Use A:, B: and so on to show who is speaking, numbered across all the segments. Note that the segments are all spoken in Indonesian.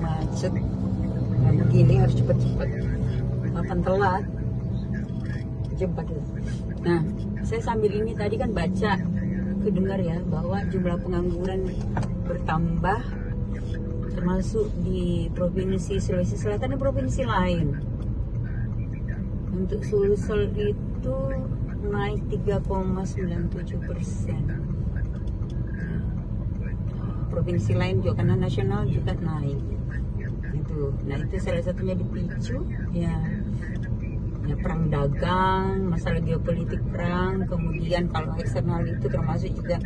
A: macet. Nah, begini harus cepat-cepat, akan telat jam 4. Nah, saya sambil ini tadi kan baca, kedengar ya bahwa jumlah pengangguran bertambah, termasuk di provinsi Sulawesi Selatan dan provinsi lain. Untuk Sulsel itu naik 3,97%. Provinsi lain juga karena nasional juga naik. Itu. Nah, itu salah satunya dipicu ya perang dagang, masalah geopolitik perang, kemudian kalau eksternal itu termasuk juga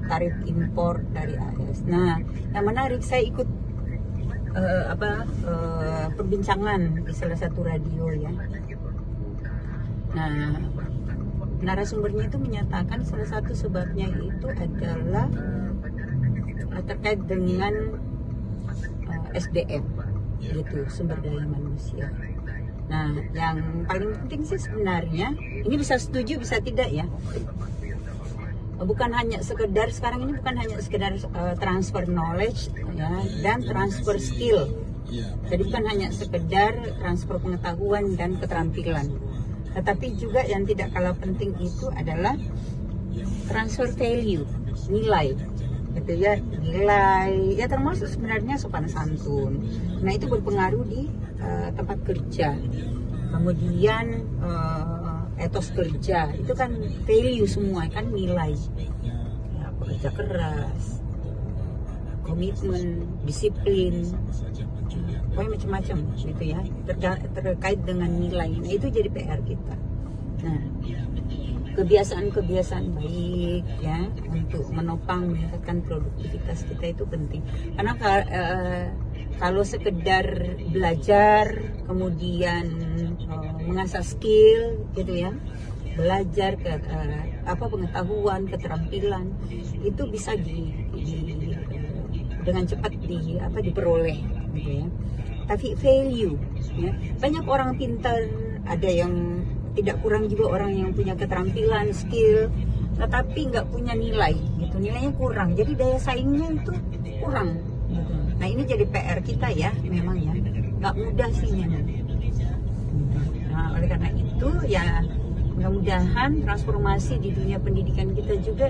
A: tarif impor dari AS. Nah, yang menarik saya ikut perbincangan di salah satu radio ya. Nah, narasumbernya itu menyatakan salah satu sebabnya itu adalah terkait dengan SDM, gitu, sumber daya manusia. Nah, yang paling penting sih sebenarnya, ini bisa setuju bisa tidak ya. Bukan hanya sekedar, sekarang ini bukan hanya sekedar transfer knowledge ya, dan transfer skill. Jadi bukan hanya sekedar transfer pengetahuan dan keterampilan. Tetapi juga yang tidak kalah penting itu adalah transfer value, nilai. Gitu ya, nilai ya termasuk sebenarnya sopan santun. Nah, itu berpengaruh di tempat kerja. Kemudian etos kerja itu kan value semua, kan nilai ya, pekerja keras, komitmen, disiplin, pokoknya macam-macam gitu ya, terkait dengan nilai. Nah, itu jadi PR kita. Nah, kebiasaan-kebiasaan baik ya untuk menopang meningkatkan produktivitas kita itu penting. Karena kalau sekedar belajar kemudian mengasah skill gitu ya, belajar pengetahuan, keterampilan itu bisa dengan cepat diperoleh gitu ya. Tapi value ya, banyak orang pintar, ada yang tidak kurang juga orang yang punya keterampilan, skill, tetapi nggak punya nilai, gitu. Nilainya kurang, jadi daya saingnya itu kurang. Gitu. Nah, ini jadi PR kita ya, memang ya, nggak mudah sih memang. Nah, oleh karena itu ya, mudah-mudahan transformasi di dunia pendidikan kita juga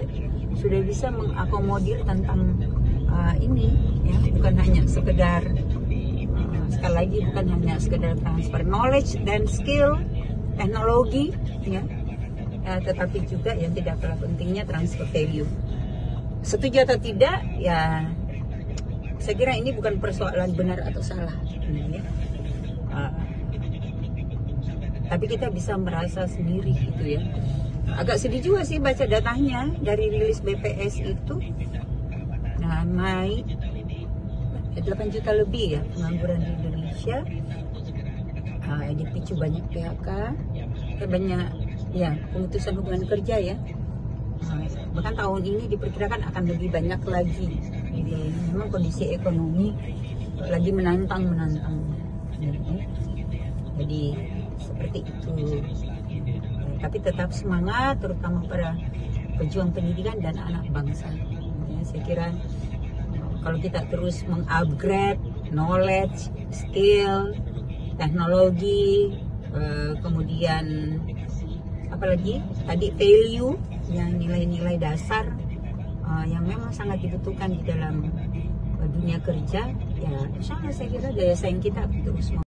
A: sudah bisa mengakomodir tentang ini, ya, bukan hanya sekedar sekali lagi bukan hanya sekedar transfer knowledge dan skill, teknologi ya, tetapi juga yang tidak kalah pentingnya transfer value. Setuju atau tidak ya, saya kira ini bukan persoalan benar atau salah ya. Tapi kita bisa merasa sendiri gitu ya. Agak sedih juga sih baca datanya dari rilis BPS itu. Nah, naik 8 juta lebih ya pengangguran di Indonesia. Dipicu banyak PHK, banyak ya pemutusan hubungan kerja ya. Bahkan tahun ini diperkirakan akan lebih banyak lagi. Jadi memang kondisi ekonomi lagi menantang. Jadi seperti itu. Tapi tetap semangat, terutama para pejuang pendidikan dan anak bangsa. Ya, saya kira kalau kita terus mengupgrade knowledge, skill, teknologi, kemudian apalagi tadi value, yang nilai-nilai dasar yang memang sangat dibutuhkan di dalam dunia kerja, ya insya Allah saya kira daya saing kita terus